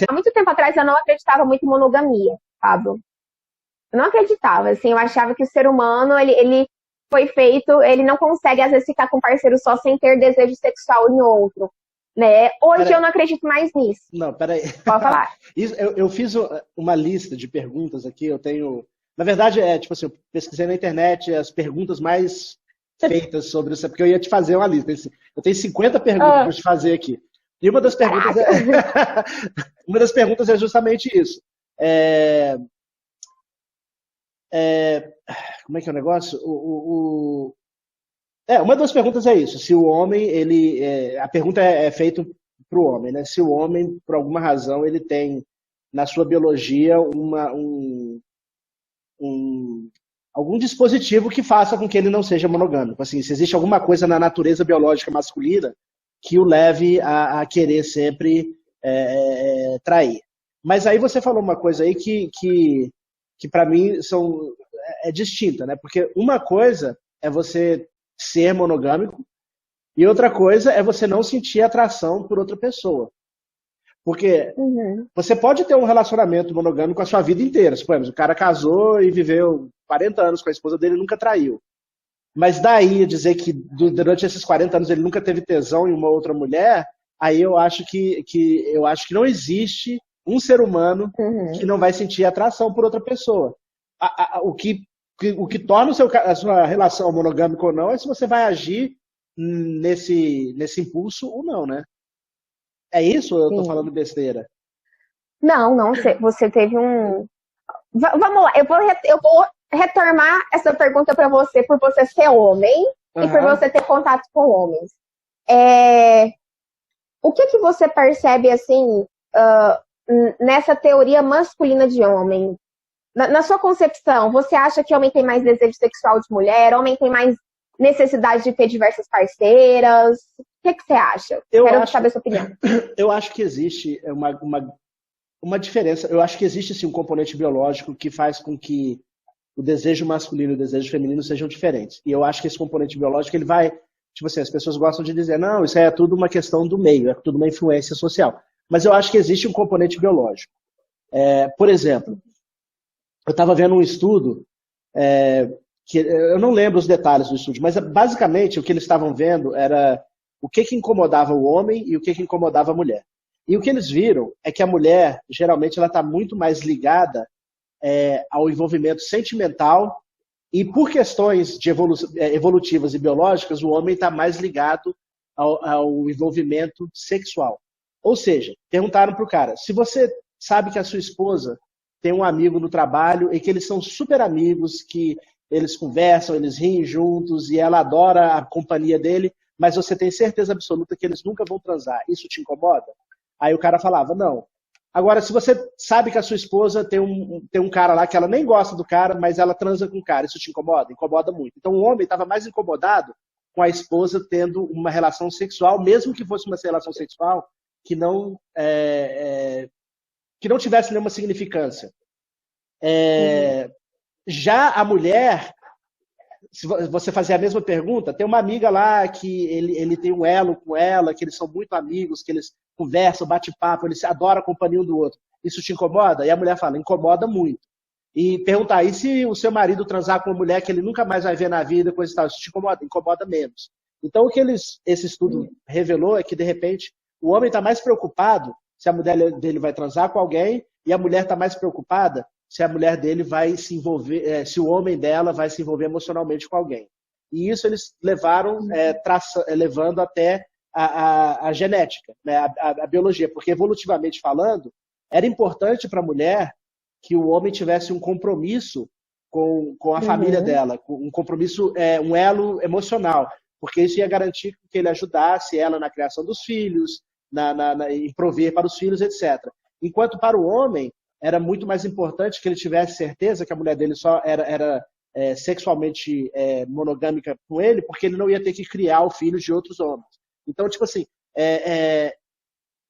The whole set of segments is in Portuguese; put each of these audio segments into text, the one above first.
Há muito tempo atrás eu não acreditava muito em monogamia, Pablo. Eu não acreditava, assim, eu achava que o ser humano, ele foi feito, ele não consegue, às vezes, ficar com um parceiro só sem ter desejo sexual em outro, né? Hoje eu Pera, não acredito mais nisso. não, peraí. Pode falar. Eu fiz uma lista de perguntas aqui, eu tenho. Na verdade, tipo assim, eu pesquisei na internet as perguntas mais feitas sobre isso, porque eu ia te fazer uma lista. Eu tenho 50 perguntas Ah, para te fazer aqui. E uma das perguntas é. caraca. Uma das perguntas é justamente isso. É, como é que é o negócio? Uma das perguntas é isso. Se o homem, a pergunta é feita para o homem, né? Se o homem, por alguma razão, ele tem na sua biologia algum dispositivo que faça com que ele não seja monogâmico. Assim, se existe alguma coisa na natureza biológica masculina que o leve a querer sempre trair. Mas aí você falou uma coisa aí que para mim é distinta, né? Porque uma coisa é você ser monogâmico e outra coisa é você não sentir atração por outra pessoa. Porque Uhum. você pode ter um relacionamento monogâmico a sua vida inteira. Suponhamos, o cara casou e viveu 40 anos com a esposa dele e nunca traiu. Mas daí dizer que durante esses 40 anos ele nunca teve tesão em uma outra mulher, aí eu acho que não existe um ser humano que Uhum. não vai sentir atração por outra pessoa. O que torna a sua relação monogâmica ou não é se você vai agir nesse impulso ou não, né? É isso ou eu tô Sim. falando besteira? Não, não, você teve um. Vamos lá, eu vou retornar essa pergunta para você por você ser homem e por Aham. você ter contato com homens. É, o que que você percebe assim nessa teoria masculina de homem? Na sua concepção, você acha que homem tem mais desejo sexual de mulher? Homem tem mais necessidade de ter diversas parceiras? O que que você acha? Eu Quero acho, saber a sua opinião. eu acho que existe uma diferença. Eu acho que existe sim um componente biológico que faz com que o desejo masculino e o desejo feminino sejam diferentes. E eu acho que esse componente biológico ele vai, tipo assim, as pessoas gostam de dizer, não, isso aí é tudo uma questão do meio, é tudo uma influência social. Mas eu acho que existe um componente biológico. Por exemplo, eu estava vendo um estudo que eu não lembro os detalhes do estudo, mas basicamente o que eles estavam vendo era o que incomodava o homem e o que incomodava a mulher. E o que eles viram é que a mulher, geralmente, ela está muito mais ligada ao envolvimento sentimental e por questões evolutivas e biológicas, o homem está mais ligado ao envolvimento sexual. Ou seja, perguntaram para o cara, se você sabe que a sua esposa tem um amigo no trabalho e que eles são super amigos, que eles conversam, eles riem juntos e ela adora a companhia dele, mas você tem certeza absoluta que eles nunca vão transar. Isso te incomoda? Aí o cara falava, não. Agora, se você sabe que a sua esposa tem um cara lá que ela nem gosta do cara, mas ela transa com o cara, isso te incomoda? Incomoda muito. Então o homem estava mais incomodado com a esposa tendo uma relação sexual, mesmo que fosse uma relação sexual que não tivesse nenhuma significância. Uhum. Já a mulher, se você fazer a mesma pergunta, tem uma amiga lá que ele tem um elo com ela, que eles são muito amigos, que eles conversam, bate-papo, eles adoram a companhia um do outro. Isso te incomoda? E a mulher fala, incomoda muito. E perguntar, e se o seu marido transar com uma mulher que ele nunca mais vai ver na vida, coisa e tal, isso te incomoda? Incomoda menos. Então, esse estudo revelou é que, de repente, o homem está mais preocupado se a mulher dele vai transar com alguém e a mulher está mais preocupada se a mulher dele vai se envolver, se o homem dela vai se envolver emocionalmente com alguém. E isso eles levaram, levando até a genética, né, a biologia, porque evolutivamente falando, era importante para a mulher que o homem tivesse um compromisso com a família Uhum. dela, um compromisso, um elo emocional, porque isso ia garantir que ele ajudasse ela na criação dos filhos, em prover para os filhos, etc. Enquanto para o homem, era muito mais importante que ele tivesse certeza que a mulher dele só era sexualmente monogâmica com ele, porque ele não ia ter que criar o filho de outros homens. Então, tipo assim,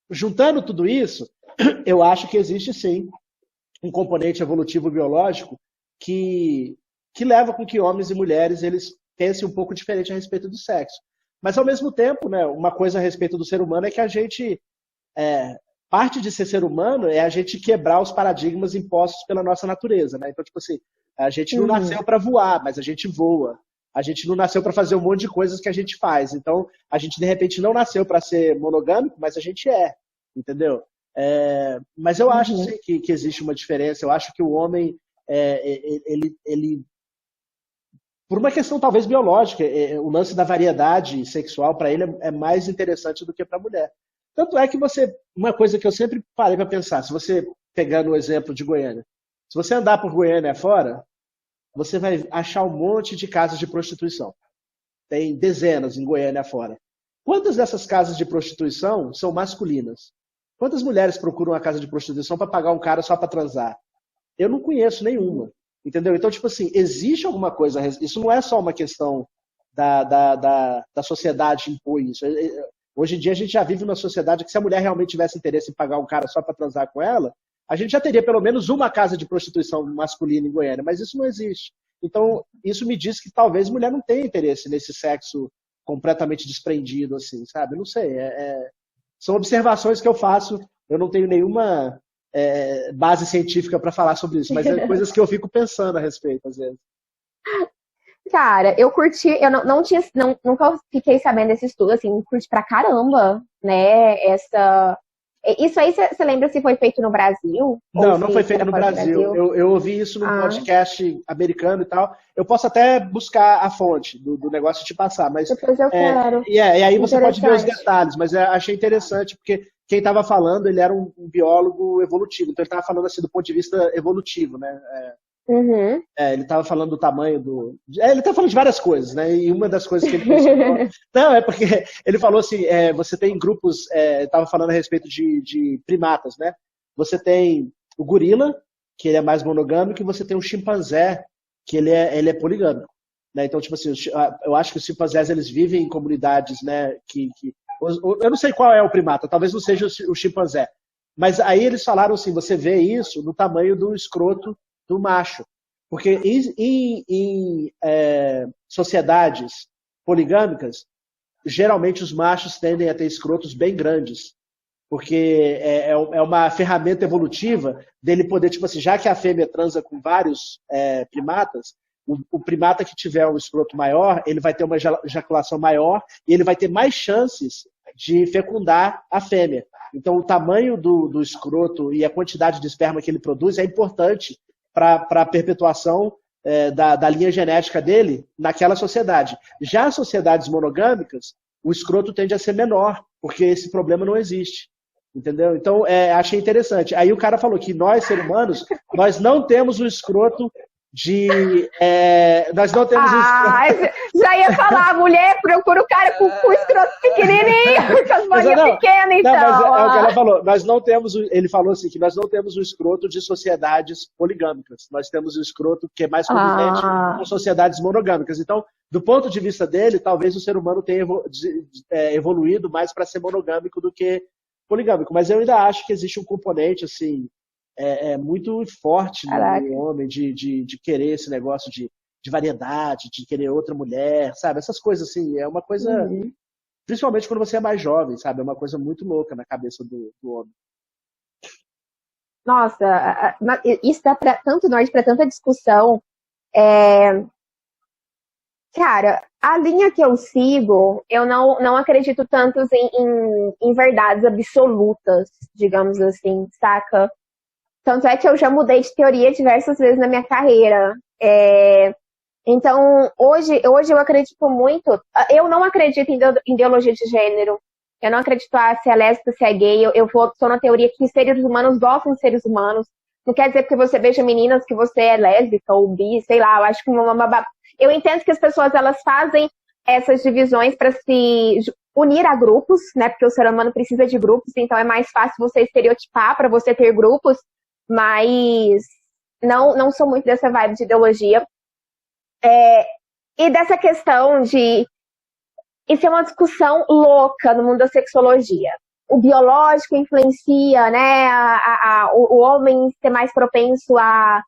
juntando tudo isso, eu acho que existe sim um componente evolutivo biológico que leva com que homens e mulheres eles pensem um pouco diferente a respeito do sexo. Mas, ao mesmo tempo, né, uma coisa a respeito do ser humano é que a gente parte de ser humano é a gente quebrar os paradigmas impostos pela nossa natureza, né? Então, tipo assim, a gente não nasceu para voar, mas a gente voa. A gente não nasceu para fazer um monte de coisas que a gente faz. Então, a gente, de repente, não nasceu para ser monogâmico, mas a gente é, entendeu? Mas eu acho sim, que existe uma diferença. Eu acho que o homem, ele por uma questão talvez biológica, o lance da variedade sexual para ele é mais interessante do que para a mulher. Tanto é que uma coisa que eu sempre parei para pensar, se você pegar no exemplo de Goiânia, se você andar por Goiânia fora, você vai achar um monte de casas de prostituição. Tem dezenas em Goiânia fora. Quantas dessas casas de prostituição são masculinas? Quantas mulheres procuram uma casa de prostituição para pagar um cara só para transar? Eu não conheço nenhuma. Entendeu? Então, tipo assim, existe alguma coisa. Isso não é só uma questão da sociedade impor isso. Hoje em dia a gente já vive numa sociedade que se a mulher realmente tivesse interesse em pagar um cara só para transar com ela, a gente já teria pelo menos uma casa de prostituição masculina em Goiânia, mas isso não existe. Então, isso me diz que talvez mulher não tenha interesse nesse sexo completamente desprendido, assim, sabe? Não sei. São observações que eu faço, eu não tenho nenhuma base científica para falar sobre isso, mas é coisas que eu fico pensando a respeito, às vezes. Cara, eu curti, eu não tinha, nunca fiquei sabendo desse estudo, assim, curti pra caramba, né, isso aí, você lembra se foi feito no Brasil? Não foi feito no Brasil. Eu ouvi isso num podcast americano e tal. Eu posso até buscar a fonte do negócio e te passar, mas... Depois eu quero. E aí você pode ver os detalhes, mas achei interessante, porque quem estava falando, ele era um biólogo evolutivo, então ele estava falando assim do ponto de vista evolutivo, né? Ele estava falando do tamanho do... ele estava falando de várias coisas, né? E uma das coisas que ele mencionou... Não, é porque ele falou assim, você tem grupos... estava falando a respeito de primatas, né? Você tem o gorila, que ele é mais monogâmico, e você tem o chimpanzé, que ele é poligâmico. Né? Então, tipo assim, eu acho que os chimpanzés, eles vivem em comunidades, né? Eu não sei qual é o primata, talvez não seja o chimpanzé. Mas aí eles falaram assim, você vê isso no tamanho do escroto do macho. Porque em sociedades poligâmicas, geralmente os machos tendem a ter escrotos bem grandes. Porque é uma ferramenta evolutiva dele poder, tipo assim, já que a fêmea transa com vários primatas, o primata que tiver um escroto maior, ele vai ter uma ejaculação maior e ele vai ter mais chances de fecundar a fêmea. Então, o tamanho do escroto e a quantidade de esperma que ele produz é importante para a perpetuação da linha genética dele naquela sociedade. Já as sociedades monogâmicas, o escroto tende a ser menor, porque esse problema não existe. Entendeu? Então, achei interessante. Aí o cara falou que nós, seres humanos, nós não temos o escroto nós não temos já ia falar, a mulher procura o cara com o escroto pequenininho, com as bolinhas pequenas, então. Não, mas é o que ela falou. Nós não temos, ele falou assim, que nós não temos o escroto de sociedades poligâmicas. Nós temos o escroto que é mais convivente com sociedades monogâmicas. Então, do ponto de vista dele, talvez o ser humano tenha evoluído mais para ser monogâmico do que poligâmico. Mas eu ainda acho que existe um componente, assim, muito forte no homem de querer esse negócio de variedade, de querer outra mulher, sabe? Essas coisas assim, é uma coisa, principalmente quando você é mais jovem, sabe? É uma coisa muito louca na cabeça do homem. Nossa, isso dá tanto norte para tanta discussão. Cara, a linha que eu sigo, eu não acredito tanto em verdades absolutas, digamos assim, saca? Tanto é que eu já mudei de teoria diversas vezes na minha carreira. Então, hoje eu acredito muito... Eu não acredito em ideologia de gênero. Eu não acredito se é lésbica, se é gay. Eu sou na teoria que seres humanos gostam de seres humanos. Não quer dizer porque você beija meninas que você é lésbica ou bi, sei lá. Eu acho que eu entendo que as pessoas elas fazem essas divisões para se unir a grupos, né? Porque o ser humano precisa de grupos, então é mais fácil você estereotipar para você ter grupos. Mas não sou muito dessa vibe de ideologia. E dessa questão de... Isso é uma discussão louca no mundo da sexologia. O biológico influencia, né, o homem ser mais propenso a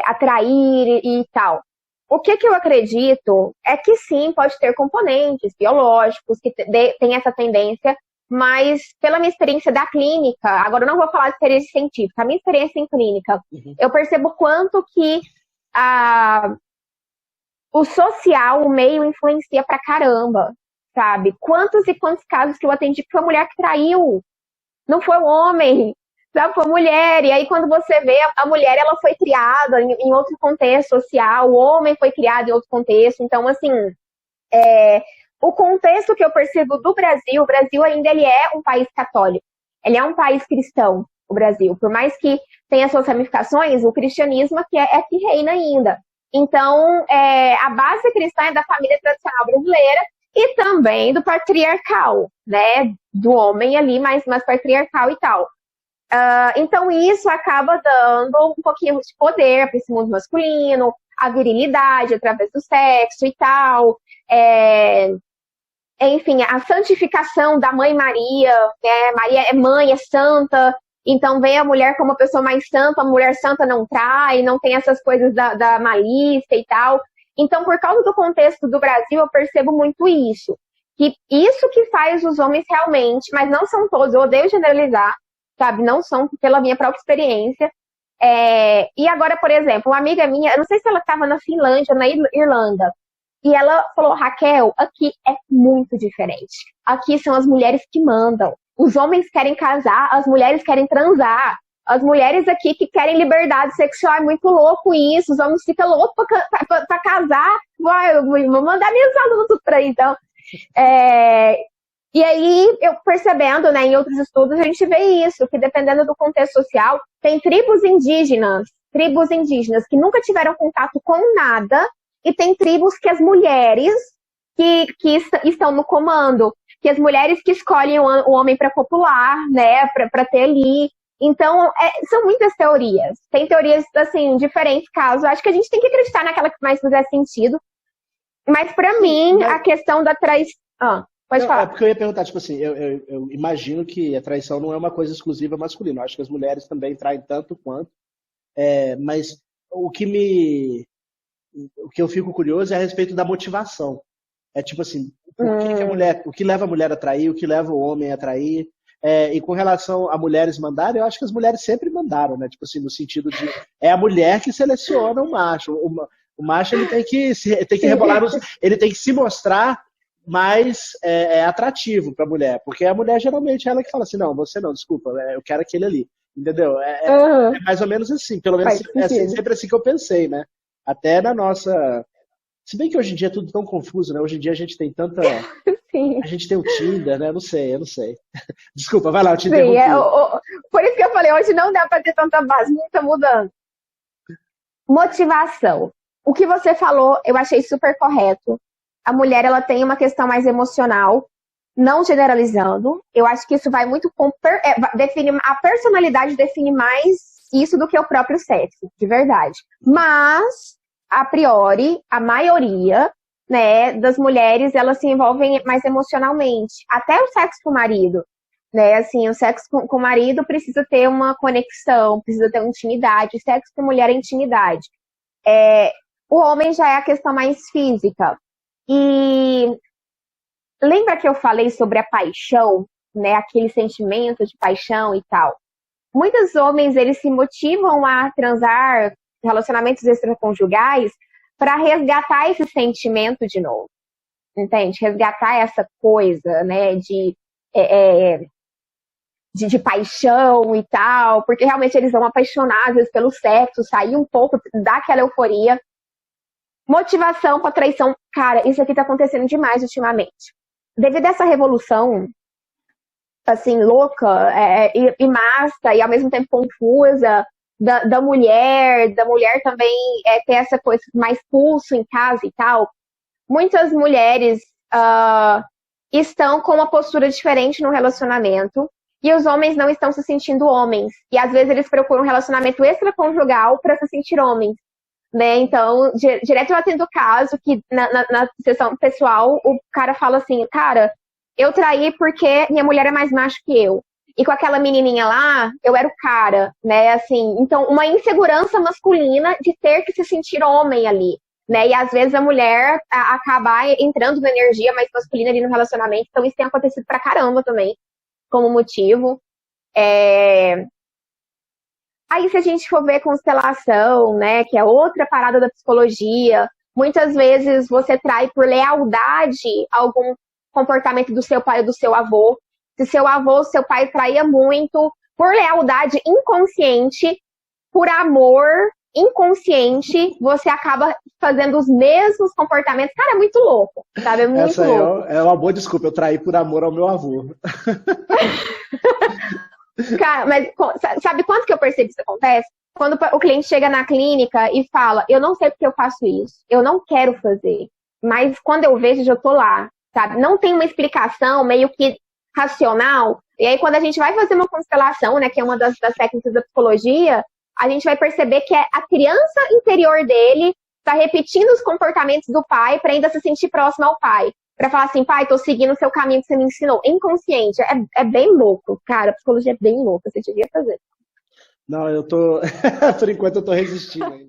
atrair e tal. O que eu acredito é que sim, pode ter componentes biológicos que tem essa tendência, mas pela minha experiência da clínica, agora eu não vou falar de experiência científica, a minha experiência em clínica, eu percebo quanto que a, o social, o meio influencia pra caramba, sabe? Quantos e quantos casos que eu atendi que foi a mulher que traiu, não foi o homem, sabe? Foi a mulher. E aí quando você vê, a mulher ela foi criada em outro contexto social, o homem foi criado em outro contexto. Então, assim, o contexto que eu percebo do Brasil, o Brasil ainda ele é um país católico, ele é um país cristão, o Brasil. Por mais que tenha suas ramificações, o cristianismo é que reina ainda. Então, a base cristã é da família tradicional brasileira e também do patriarcal, né? Do homem ali, mais patriarcal e tal. Então, isso acaba dando um pouquinho de poder para esse mundo masculino, a virilidade através do sexo e tal. Enfim, a santificação da mãe Maria, né? Maria é mãe, é santa, então vem a mulher como uma pessoa mais santa, a mulher santa não trai, não tem essas coisas da malícia e tal. Então, por causa do contexto do Brasil, eu percebo muito isso. Que isso que faz os homens realmente, mas não são todos, eu odeio generalizar, sabe? Não são, pela minha própria experiência. E agora, por exemplo, uma amiga minha, eu não sei se ela estava na Finlândia ou na Irlanda, e ela falou, Raquel, aqui é muito diferente. Aqui são as mulheres que mandam. Os homens querem casar, as mulheres querem transar. As mulheres aqui que querem liberdade sexual, é muito louco isso. Os homens ficam loucos pra casar. Vou mandar meus alunos tudo pra aí, então. E aí, eu percebendo, né, em outros estudos, a gente vê isso, que dependendo do contexto social, tem tribos indígenas que nunca tiveram contato com nada, e tem tribos que as mulheres que estão no comando, que as mulheres que escolhem o homem para copular, né, para ter ali. Então, são muitas teorias. Tem teorias, assim, diferentes casos. Acho que a gente tem que acreditar naquela que mais fizer sentido. Mas, para mim, a questão da traição... pode falar. Porque eu ia perguntar, tipo assim, eu imagino que a traição não é uma coisa exclusiva masculina. Eu acho que as mulheres também traem tanto quanto. Mas o que eu fico curioso é a respeito da motivação. É tipo assim, o que leva a mulher a trair, o que leva o homem a trair. E com relação a mulheres mandarem, eu acho que as mulheres sempre mandaram, né? Tipo assim, no sentido de é a mulher que seleciona o macho. O macho ele tem que rebolar, ele tem que se mostrar mais atrativo para a mulher, porque a mulher geralmente é ela que fala assim, não, você não, desculpa, eu quero aquele ali, entendeu? É mais ou menos assim, pelo menos sempre assim que eu pensei, né? Até na nossa... Se bem que hoje em dia é tudo tão confuso, né? Hoje em dia a gente tem tanta... Sim. A gente tem o Tinder, né? Eu não sei. Desculpa, vai lá, eu te Sim, interrompi. por isso que eu falei, hoje não dá para ter tanta base, muita mudança. Motivação. O que você falou, eu achei super correto. A mulher, ela tem uma questão mais emocional, não generalizando. Eu acho que isso vai muito com... a personalidade define mais isso do que o próprio sexo, de verdade. Mas, a priori, a maioria, né, das mulheres, elas se envolvem mais emocionalmente. Até o sexo com o marido, né? Assim, o sexo com o marido precisa ter uma conexão, precisa ter uma intimidade. O sexo com a mulher é intimidade. O homem já é a questão mais física. E lembra que eu falei sobre a paixão, né? Aquele sentimento de paixão e tal. Muitos homens, eles se motivam a transar relacionamentos extraconjugais para resgatar esse sentimento de novo. Entende? Resgatar essa coisa, né? De paixão e tal. Porque realmente eles são apaixonados pelo sexo, sair um pouco daquela euforia. Motivação para traição. Cara, isso aqui tá acontecendo demais ultimamente. Devido a essa revolução, assim, louca e massa, e ao mesmo tempo confusa, da mulher também ter essa coisa mais pulso em casa e tal, muitas mulheres estão com uma postura diferente no relacionamento, e os homens não estão se sentindo homens. E às vezes eles procuram um relacionamento extraconjugal para se sentir homens. Né? Então, direto eu atendo caso que na sessão pessoal o cara fala assim, cara, eu traí porque minha mulher é mais macho que eu. E com aquela menininha lá, eu era o cara, né? Assim, então, uma insegurança masculina de ter que se sentir homem ali, né? E às vezes a mulher acaba entrando na energia mais masculina ali no relacionamento. Então, isso tem acontecido pra caramba também. como motivo. Aí, se a gente for ver constelação, né, que é outra parada da psicologia, muitas vezes você trai por lealdade algum comportamento do seu pai ou do seu avô. Se seu avô, seu pai traía muito, por lealdade inconsciente, por amor inconsciente, você acaba fazendo os mesmos comportamentos. Cara, é muito louco, sabe? É muito Essa aí louco. é uma boa desculpa, eu traí por amor ao meu avô. Cara, mas sabe quanto que eu percebo que isso acontece? Quando o cliente chega na clínica e fala, eu não sei porque eu faço isso, eu não quero fazer, mas quando eu vejo, eu tô lá, sabe? Não tem uma explicação meio que racional. E aí, quando a gente vai fazer uma constelação, né, que é uma das técnicas da psicologia, a gente vai perceber que a criança interior dele está repetindo os comportamentos do pai para ainda se sentir próximo ao pai. Para falar assim, pai, tô seguindo o seu caminho que você me ensinou. Inconsciente. É bem louco, cara. A psicologia é bem louca. Você devia fazer. Não, eu tô. Por enquanto eu tô resistindo ainda.